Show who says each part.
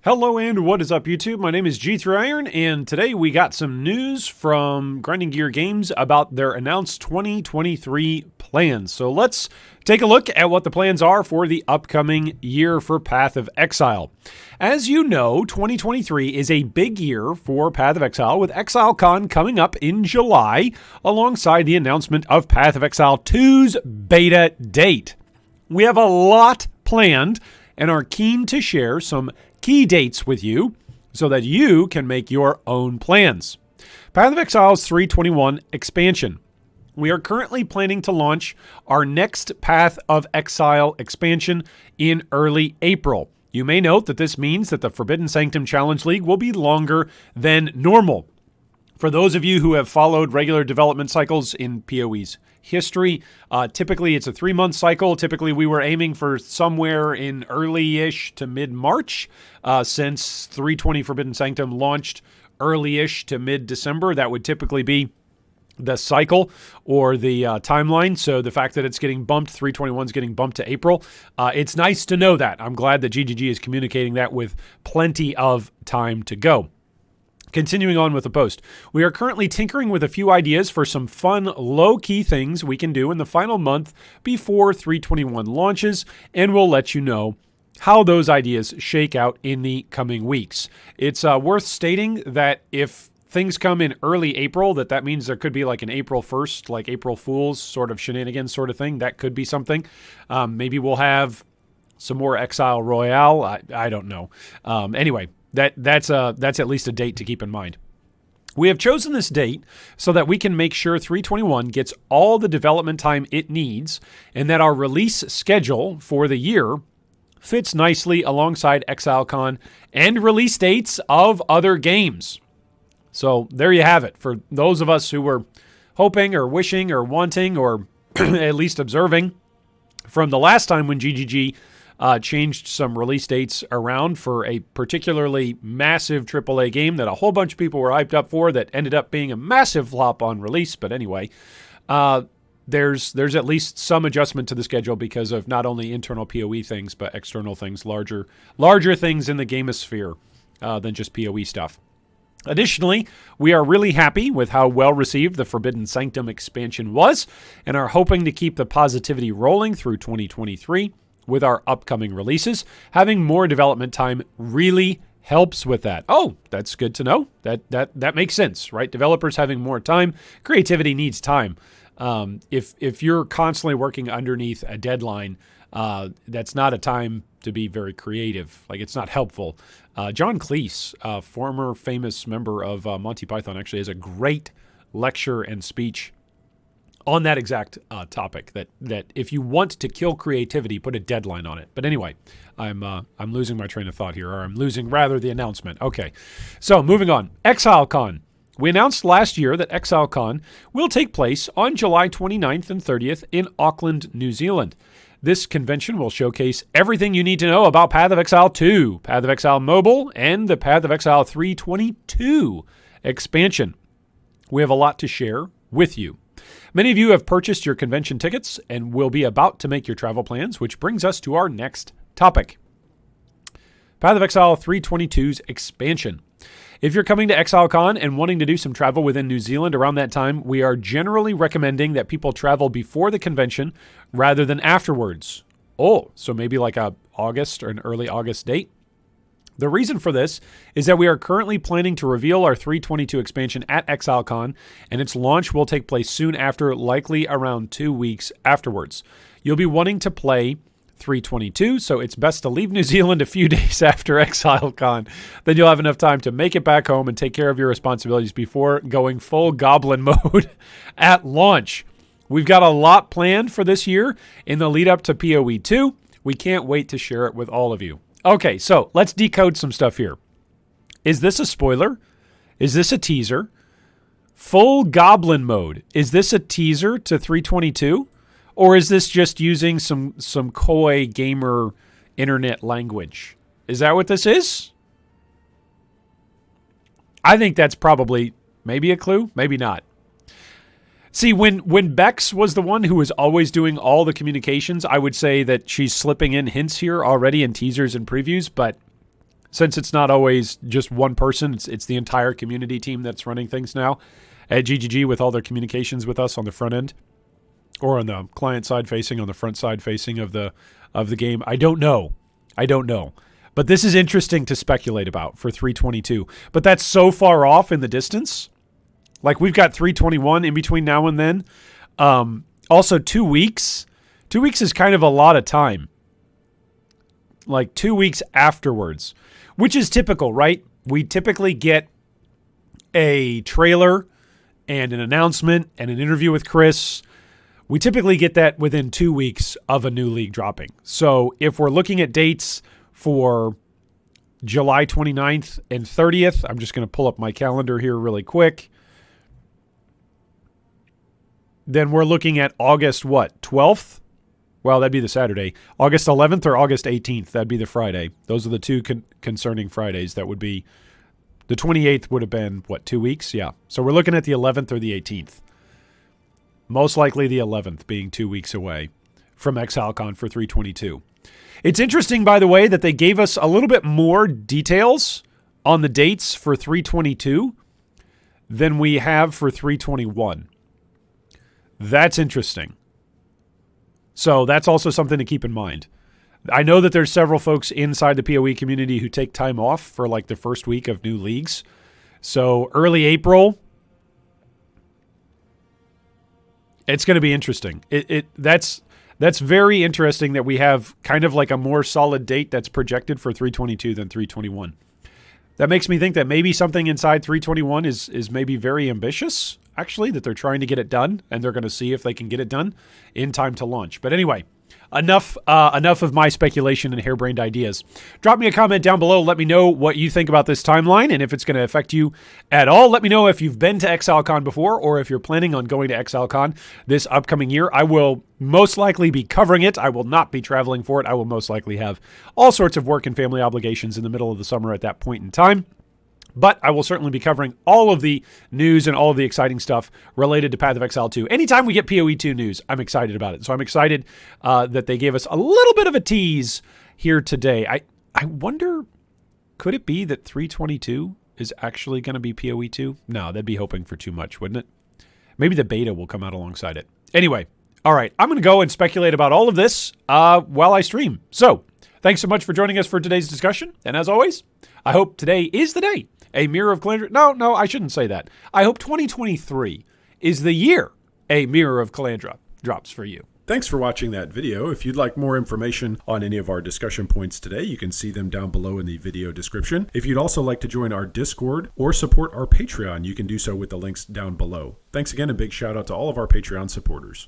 Speaker 1: Hello and what is up YouTube? My name is G3Iron and today we got some news from Grinding Gear Games about their announced 2023 plans. So let's take a look at what the plans are for the upcoming year for Path of Exile. As you know, 2023 is a big year for Path of Exile with Exilecon coming up in July alongside the announcement of Path of Exile 2's beta date. We have a lot planned and are keen to share some key dates with you so that you can make your own plans. Path of Exile's 321 expansion. We are currently planning to launch our next Path of Exile expansion in early April. You may note that this means that the Forbidden Sanctum Challenge League will be longer than normal. For those of you who have followed regular development cycles in POE's history, typically it's a 3-month cycle. Typically we were aiming for somewhere in early-ish to mid-March. Since 320 Forbidden Sanctum launched early-ish to mid-December, that would typically be the cycle or the timeline. So the fact that it's getting bumped, 321 is getting bumped to April, it's nice to know that. I'm glad that GGG is communicating that with plenty of time to go. Continuing on with the post, we are currently tinkering with a few ideas for some fun, low-key things we can do in the final month before 321 launches, and we'll let you know how those ideas shake out in the coming weeks. It's worth stating that if things come in early April, that means there could be like an April 1st, like April Fool's sort of shenanigans sort of thing. That could be something. Maybe we'll have some more Exile Royale. I don't know. Anyway. That's at least a date to keep in mind. We have chosen this date so that we can make sure 321 gets all the development time it needs and that our release schedule for the year fits nicely alongside Exilecon and release dates of other games. So there you have it. For those of us who were hoping or wishing or wanting or at least observing from the last time when GGG changed some release dates around for a particularly massive AAA game that a whole bunch of people were hyped up for that ended up being a massive flop on release. But anyway, there's at least some adjustment to the schedule because of not only internal POE things, but external things, larger things in the gamosphere than just POE stuff. Additionally, we are really happy with how well received the Forbidden Sanctum expansion was and are hoping to keep the positivity rolling through 2023. With our upcoming releases. Having more development time really helps with that. Oh, that's good to know. That makes sense, right? Developers having more time. Creativity needs time. If you're constantly working underneath a deadline, that's not a time to be very creative. Like, it's not helpful. John Cleese, a former famous member of Monty Python, actually has a great lecture and speech on that exact topic, that if you want to kill creativity, put a deadline on it. But anyway, I'm losing my train of thought here, or I'm losing rather the announcement. Okay, so moving on. Exilecon. We announced last year that Exilecon will take place on July 29th and 30th in Auckland, New Zealand. This convention will showcase everything you need to know about Path of Exile 2, Path of Exile Mobile, and the Path of Exile 322 expansion. We have a lot to share with you. Many of you have purchased your convention tickets and will be about to make your travel plans, which brings us to our next topic. Path of Exile 322's expansion. If you're coming to Exilecon and wanting to do some travel within New Zealand around that time, we are generally recommending that people travel before the convention rather than afterwards. Oh, so maybe like a August or an early August date? The reason for this is that we are currently planning to reveal our 322 expansion at Exilecon, and its launch will take place soon after, likely around 2 weeks afterwards. You'll be wanting to play 322, so it's best to leave New Zealand a few days after Exilecon. Then you'll have enough time to make it back home and take care of your responsibilities before going full goblin mode at launch. We've got a lot planned for this year in the lead up to POE 2. We can't wait to share it with all of you. Okay, so let's decode some stuff here. Is this a spoiler? Is this a teaser? Full goblin mode. Is this a teaser to 322? Or is this just using some coy gamer internet language? Is that what this is? I think that's probably maybe a clue, maybe not. See, when Bex was the one who was always doing all the communications, I would say that she's slipping in hints here already in teasers and previews, but since it's not always just one person, it's the entire community team that's running things now at GGG with all their communications with us on the front end or on the client side facing, on the front side facing of the game. I don't know. But this is interesting to speculate about for 322. But that's so far off in the distance. Like, we've got 321 in between now and then. Also, 2 weeks. 2 weeks is kind of a lot of time. Like 2 weeks afterwards, which is typical, right? We typically get a trailer and an announcement and an interview with Chris. We typically get that within 2 weeks of a new league dropping. So if we're looking at dates for July 29th and 30th, I'm just going to pull up my calendar here really quick. Then we're looking at August, 12th? Well, that'd be the Saturday. August 11th or August 18th, that'd be the Friday. Those are the two concerning Fridays. That would be, the 28th would have been, 2 weeks? Yeah. So we're looking at the 11th or the 18th. Most likely the 11th being 2 weeks away from Exilecon for 322. It's interesting, by the way, that they gave us a little bit more details on the dates for 322 than we have for 321. That's interesting. So that's also something to keep in mind. I know that there's several folks inside the POE community who take time off for like the first week of new leagues. So early April, it's going to be interesting. That's very interesting that we have kind of like a more solid date that's projected for 322 than 321. That makes me think that maybe something inside 321 is maybe very ambitious, actually, that they're trying to get it done, and they're going to see if they can get it done in time to launch. But anyway, enough of my speculation and harebrained ideas. Drop me a comment down below. Let me know what you think about this timeline and if it's going to affect you at all. Let me know if you've been to Exilecon before or if you're planning on going to Exilecon this upcoming year. I will most likely be covering it. I will not be traveling for it. I will most likely have all sorts of work and family obligations in the middle of the summer at that point in time. But I will certainly be covering all of the news and all of the exciting stuff related to Path of Exile 2. Anytime we get PoE 2 news, I'm excited about it. So I'm excited that they gave us a little bit of a tease here today. I wonder, could it be that 322 is actually going to be PoE 2? No, that'd be hoping for too much, wouldn't it? Maybe the beta will come out alongside it. Anyway, all right, I'm going to go and speculate about all of this while I stream. So thanks so much for joining us for today's discussion. And as always, I hope today is the day. A Mirror of Calandra. No, I shouldn't say that. I hope 2023 is the year a Mirror of Calandra drops for you. Thanks for watching that video. If you'd like more information on any of our discussion points today, you can see them down below in the video description. If you'd also like to join our Discord or support our Patreon, you can do so with the links down below. Thanks again, and big shout out to all of our Patreon supporters.